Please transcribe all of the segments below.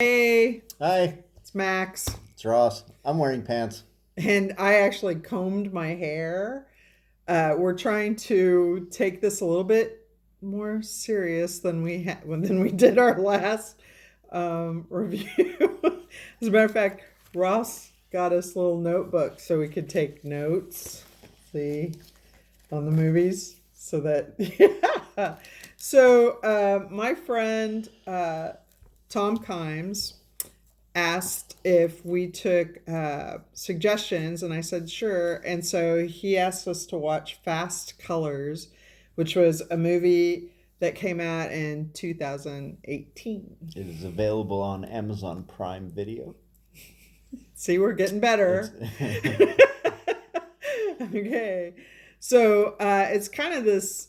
Hey, Hi, it's Max. it's Ross. I'm wearing pants. And I actually combed my hair. We're trying to take this a little bit more serious than we did our last review. As a matter of fact, Ross got us little notebooks so we could take notes. See, on the movies, so that yeah. So my friend Tom Kimes asked if we took suggestions, and I said sure. And so he asked us to watch Fast Colors, which was a movie that came out in 2018. It is available on Amazon Prime Video. See, we're getting It's better. Okay. So it's kind of this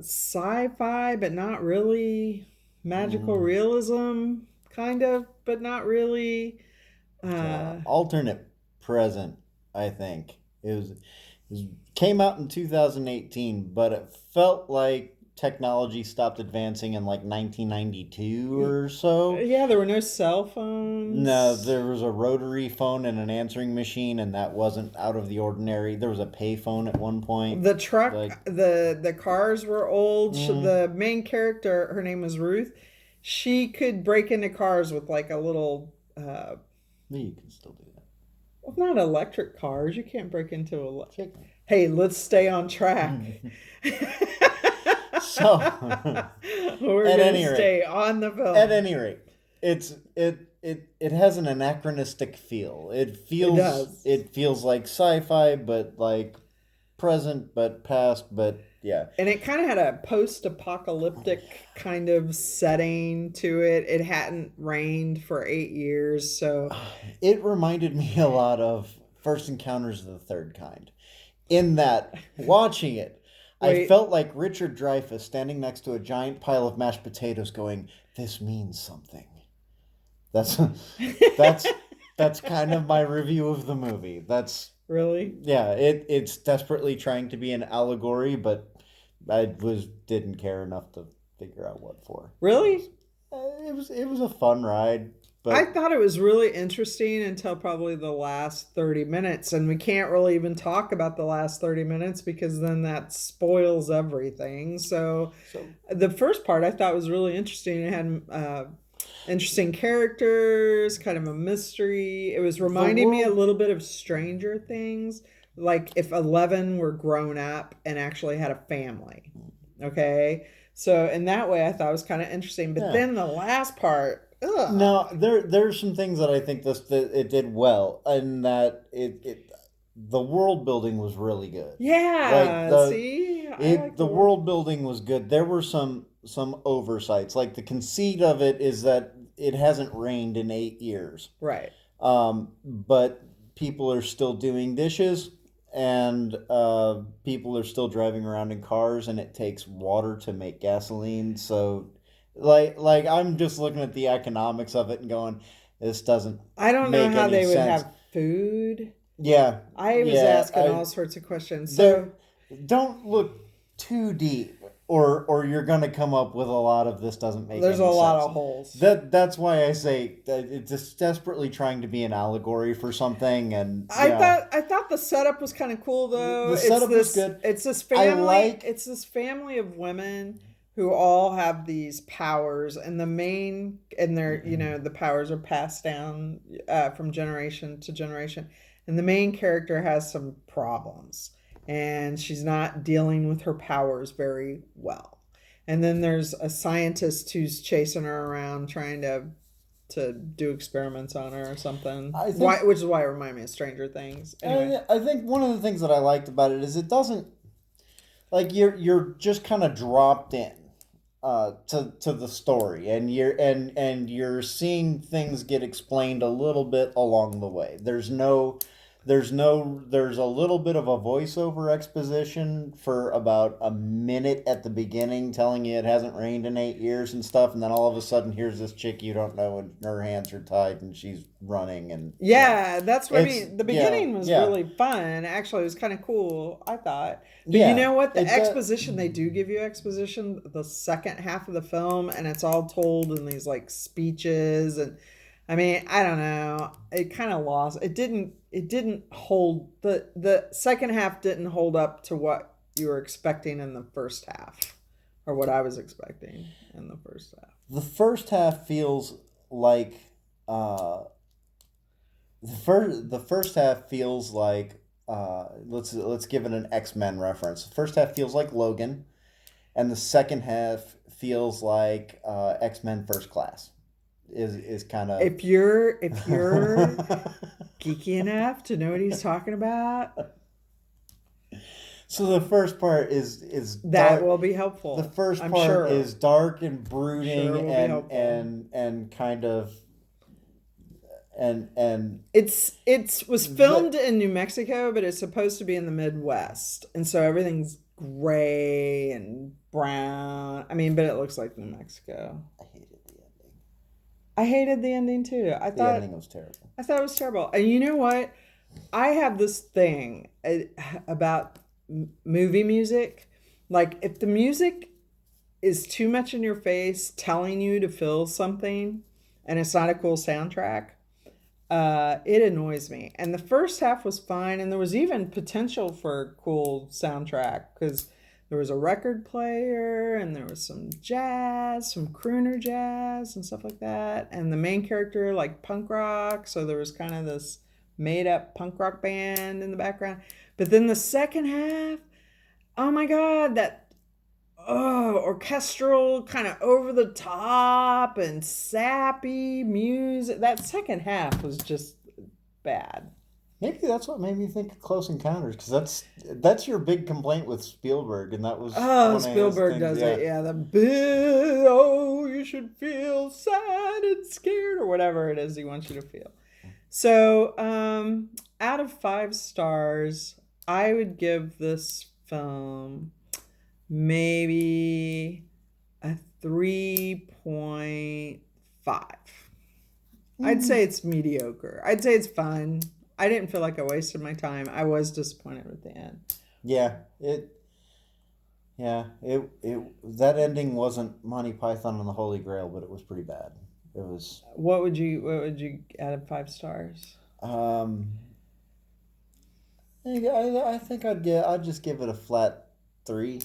sci-fi, but not really, magical Mm, realism, kind of, but not really. Uh, alternate present, I think. It came out in 2018, but it felt like technology stopped advancing in like 1992 or so. yeah, there were no cell No, phones. there was a rotary phone and an answering machine, and that wasn't out of the ordinary. There was a payphone at one point. The truck, Like, the cars were old. mm, The main character, her name was Ruth. She could break into cars with like a little, you can still do well, not electric cars. You can't break into a. that. Hey, let's stay on track. So, We're at gonna any rate, stay on the at film. any rate, it has an anachronistic feel. It does. It feels like sci-fi, but like present, but past, but yeah. And it kind of had a post-apocalyptic kind of setting to it. It hadn't rained for 8 years, so It reminded me a lot of First Encounters of the Third Kind. In that, watching it, I wait. felt like Richard Dreyfuss standing next to a giant pile of mashed potatoes, going, "This means something." That's that's that's kind of my review of the movie. That's Really? yeah, it's desperately trying to be an allegory, but I was didn't care enough to figure out what for. Really? It was a fun ride, I but thought it was really interesting until probably the last 30 minutes. And we can't really even talk about the last 30 minutes because then that spoils everything. So so the first part I thought was really interesting. It had interesting characters, kind of a mystery. It was the reminding me a world little bit of Stranger Things, like if 11 were grown up and actually had a family. Okay. So in that way, I thought it was kind of interesting. But yeah. then the last part, ugh. No, there's some things that I think that it did well, and that it the world building was really good. Like Yeah, see, I like the the word. world building was good. There were some oversights. Like the conceit of it is that it hasn't rained in 8 years, Right. but people are still doing dishes, and people are still driving around in cars, and it takes water to make gasoline. So, like I'm just looking at the economics of it and going, this doesn't I don't know make how any they would sense. have food. Yeah, I was yeah. asking all sorts of questions. There, So don't look too deep, or you're gonna come up with a lot of this doesn't make there's a any lot sense. of holes. That's why I say that it's just desperately trying to be an allegory for something, and yeah, I thought the setup was kind of cool though. the setup was good. I like. It's this family of women who all have these powers, and the main and they're the powers are passed down from generation to generation, and the main character has some problems, and she's not dealing with her powers very well. And then there's a scientist who's chasing her around trying to do experiments on her or something. I Why, think which is why it reminded me of Stranger Things. Anyway, I think one of the things that I liked about it is it doesn't like you're just kind of dropped in to the story, and you're seeing things get explained a little bit along the way. There's a little bit of a voiceover exposition for about a minute at the beginning telling you it hasn't rained in 8 years and stuff, and then all of a sudden here's this chick you don't know and her hands are tied and she's running and Yeah, that's what I it's mean. The yeah, beginning was yeah, really fun. Actually, it was kind of cool, I thought. But you yeah. know what? The It exposition, they do give you exposition the second half of the film, and it's all told in these like speeches. And I mean, I don't know. It kind of lost. It didn't hold the second half didn't hold up to what you were expecting in the first half, or what I was expecting in the first half. the first half feels like uh the first half feels like let's give it an X-Men reference. The first half feels like Logan, and the second half feels like X-Men First Class. Is kind of If you're geeky enough to know what he's talking about, so the first part is that dark. will be The helpful. first I'm part sure. is dark and I'm sure brooding it will be and helpful. and kind of and It was the filmed in New Mexico, but it's supposed to be in the Midwest, and so everything's gray and brown. I mean, but it looks like New Mexico. I hated the ending. I hated the ending too. The ending was terrible. I thought it was terrible. And you know what? I have this thing about movie music. Like, if the music is too much in your face, telling you to feel something, and it's not a cool soundtrack, it annoys me. And the first half was fine, and there was even potential for a cool soundtrack because there was a record player and there was some jazz, some crooner jazz and stuff like that. And the main character like punk rock, so there was kind of this made up punk rock band in the background. But then the second half, oh my god, that orchestral kind of over the top and sappy music. That second half was just bad. Maybe that's what made me think of Close Encounters, because that's your big complaint with Spielberg, and that was Oh, one of his Spielberg things. does Yeah, it. Yeah, the big, oh, you should feel sad and scared, or whatever it is he wants you to feel. So, out of 5 stars, I would give this film maybe a 3.5. I'd say it's mediocre. I'd say it's fun. I didn't feel like I wasted my time. I was disappointed with the end. yeah. It that ending wasn't Monty Python and the Holy Grail, but it was pretty bad. It was What would you out of 5 stars? um. I think I'd just give it a flat 3.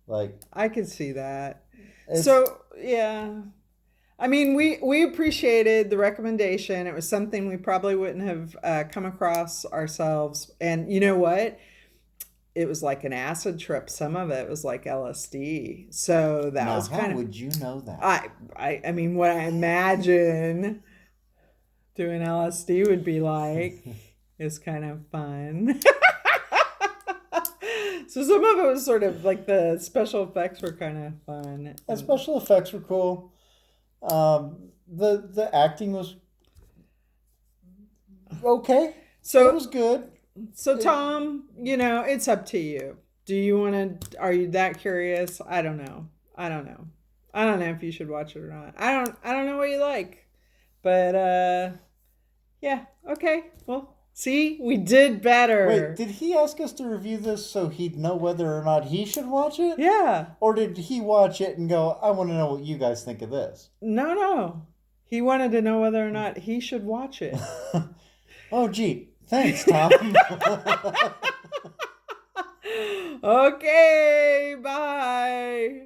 Like I could see that. it's So yeah, I mean, we appreciated the recommendation. It was something we probably wouldn't have come across ourselves. And you know what? It was like an acid trip. Some of it was like LSD. So that now was how kind of would you know that? I mean, what I imagine doing LSD would be like is kind of fun. So some of it was sort of like the special effects were kind of fun. The special effects were cool. The acting was okay. It So was good. So Tom, it's up to you. Do you want to? Are you that curious? I don't know. I don't know. I don't know if you should watch it or not. I don't know what you like, but yeah. Okay. Well, see, we did better. Wait, did he ask us to review this so he'd know whether or not he should watch it? Yeah. Or did he watch it and go, I want to know what you guys think of this? No. He wanted to know whether or not he should watch it. Oh, gee. Thanks, Tom. Okay. Bye.